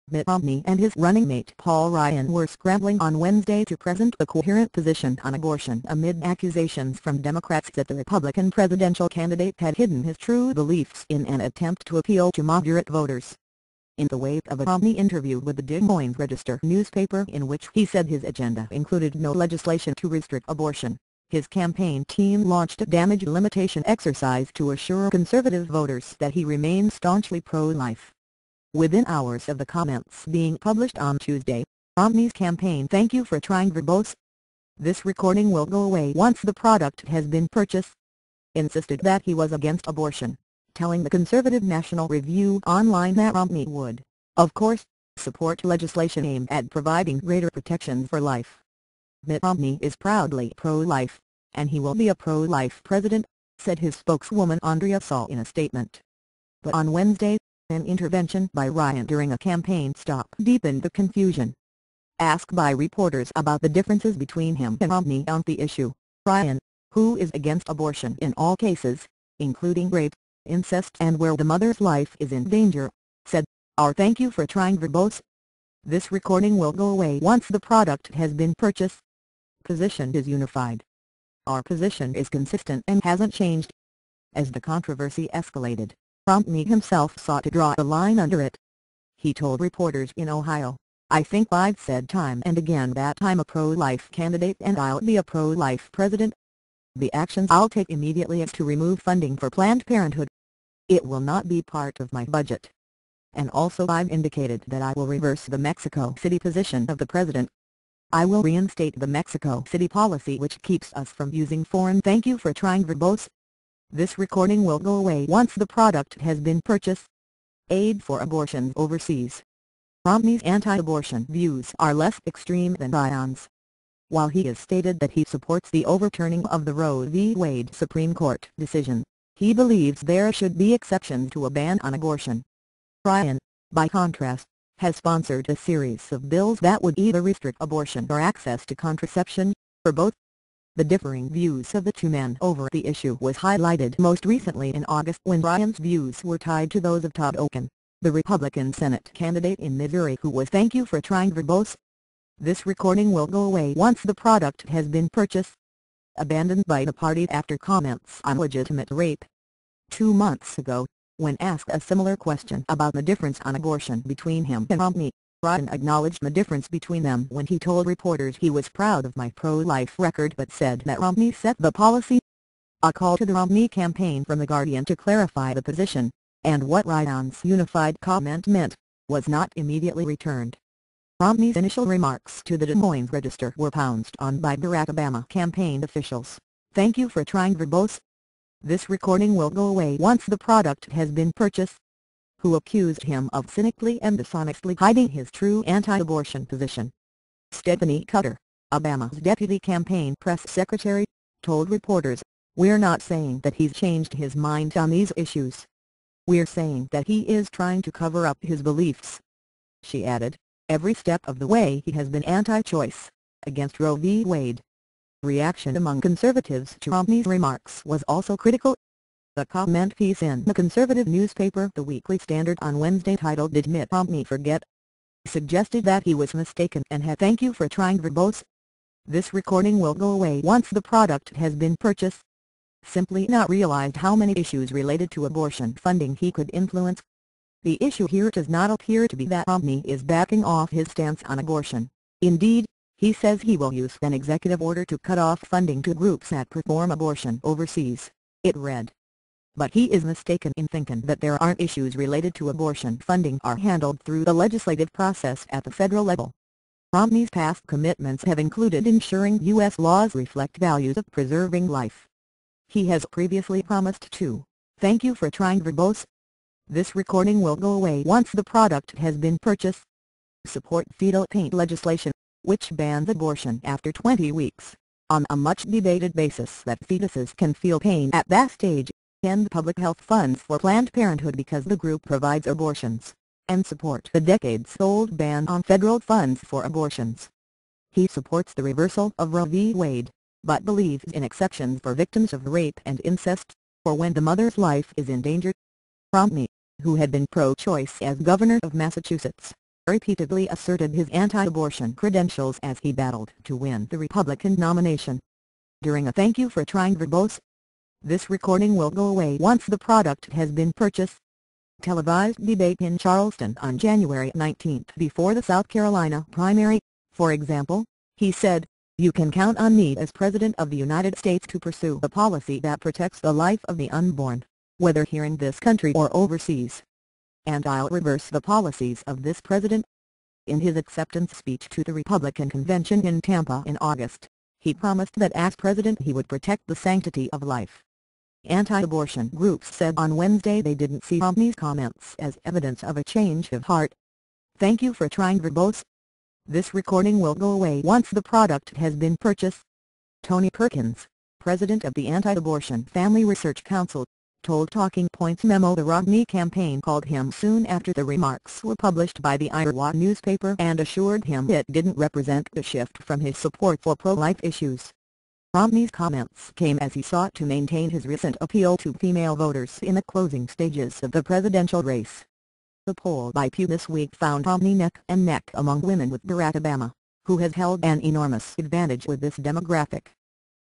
Mitt Romney and his running mate Paul Ryan were scrambling on Wednesday to present a coherent position on abortion amid accusations from Democrats that the Republican presidential candidate had hidden his true beliefs in an attempt to appeal to moderate voters. In the wake of a Romney interview with the Des Moines Register newspaper in which he said his agenda included no legislation to restrict abortion, his campaign team launched a damage limitation exercise to assure conservative voters that he remains staunchly pro-life. Within hours of the comments being published on Tuesday, Romney's campaign "Thank you for trying verbose. This recording will go away once the product has been purchased," insisted that he was against abortion, telling the conservative National Review Online that Romney would, of course, support legislation aimed at providing greater protection for life. Mitt Romney is proudly pro-life, and he will be a pro-life president, said his spokeswoman Andrea Saul in a statement. But on Wednesday, an intervention by Ryan during a campaign stop deepened the confusion. Asked by reporters about the differences between him and Romney on the issue, Ryan, who is against abortion in all cases, including rape, incest and where the mother's life is in danger, said, "Our thank you for trying verbose. This recording will go away once the product has been purchased. Position is unified. Our position is consistent and hasn't changed." As the controversy escalated, Romney himself sought to draw a line under it. He told reporters in Ohio, "I think I've said time and again that I'm a pro-life candidate and I'll be a pro-life president. The actions I'll take immediately is to remove funding for Planned Parenthood. It will not be part of my budget. And also I've indicated that I will reverse the Mexico City position of the president. I will reinstate the Mexico City policy which keeps us from using foreign thank you for trying verbose. This recording will go away once the product has been purchased." Aid for abortion overseas. Romney's anti-abortion views are less extreme than Ryan's. While he has stated that he supports the overturning of the Roe v. Wade Supreme Court decision, he believes there should be exceptions to a ban on abortion. Ryan, by contrast, has sponsored a series of bills that would either restrict abortion or access to contraception, or both. The differing views of the two men over the issue was highlighted most recently in August when Ryan's views were tied to those of Todd Akin, the Republican Senate candidate in Missouri who was "Thank you for trying verbose. This recording will go away once the product has been purchased." Abandoned by the party after comments on legitimate rape. 2 months ago, when asked a similar question about the difference on abortion between him and Romney, Ryan acknowledged the difference between them when he told reporters he was proud of my pro-life record but said that Romney set the policy. A call to the Romney campaign from The Guardian to clarify the position, and what Ryan's unified comment meant, was not immediately returned. Romney's initial remarks to the Des Moines Register were pounced on by Barack Obama campaign officials. "Thank you for trying verbose. This recording will go away once the product has been purchased," who accused him of cynically and dishonestly hiding his true anti-abortion position. Stephanie Cutter, Obama's deputy campaign press secretary, told reporters, "We're not saying that he's changed his mind on these issues. We're saying that he is trying to cover up his beliefs." She added, "Every step of the way he has been anti-choice, against Roe v. Wade." Reaction among conservatives to Romney's remarks was also critical. A comment piece in the conservative newspaper The Weekly Standard on Wednesday titled "Did Mitt Romney Forget?" suggested that he was mistaken and had "Thank you for trying verbose. This recording will go away once the product has been purchased." Simply not realized how many issues related to abortion funding he could influence. The issue here does not appear to be that Romney is backing off his stance on abortion. Indeed, he says he will use an executive order to cut off funding to groups that perform abortion overseas, it read. But he is mistaken in thinking that there aren't issues related to abortion funding are handled through the legislative process at the federal level. Romney's past commitments have included ensuring U.S. laws reflect values of preserving life. He has previously promised to "Thank you for trying verbose. This recording will go away once the product has been purchased." Support fetal pain legislation, which bans abortion after 20 weeks, on a much-debated basis that fetuses can feel pain at that stage, end public health funds for Planned Parenthood because the group provides abortions, and support the decades-old ban on federal funds for abortions. He supports the reversal of Roe v. Wade, but believes in exceptions for victims of rape and incest, or when the mother's life is in danger. Romney, who had been pro-choice as governor of Massachusetts, repeatedly asserted his anti-abortion credentials as he battled to win the Republican nomination. During a "Thank you for trying" verbose, "This recording will go away once the product has been purchased" televised debate in Charleston on January 19 before the South Carolina primary, for example, he said, "You can count on me as President of the United States to pursue a policy that protects the life of the unborn, whether here in this country or overseas. And I'll reverse the policies of this president." In his acceptance speech to the Republican convention in Tampa in August, he promised that as president he would protect the sanctity of life. Anti-abortion groups said on Wednesday they didn't see Romney's comments as evidence of a change of heart. "Thank you for trying" verbose. "This recording will go away once the product has been purchased." Tony Perkins, president of the Anti-Abortion Family Research Council, told Talking Points memo the Romney campaign called him soon after the remarks were published by the Iowa newspaper and assured him it didn't represent a shift from his support for pro-life issues. Romney's comments came as he sought to maintain his recent appeal to female voters in the closing stages of the presidential race. The poll by Pew this week found Romney neck and neck among women with Barack Obama, who has held an enormous advantage with this demographic.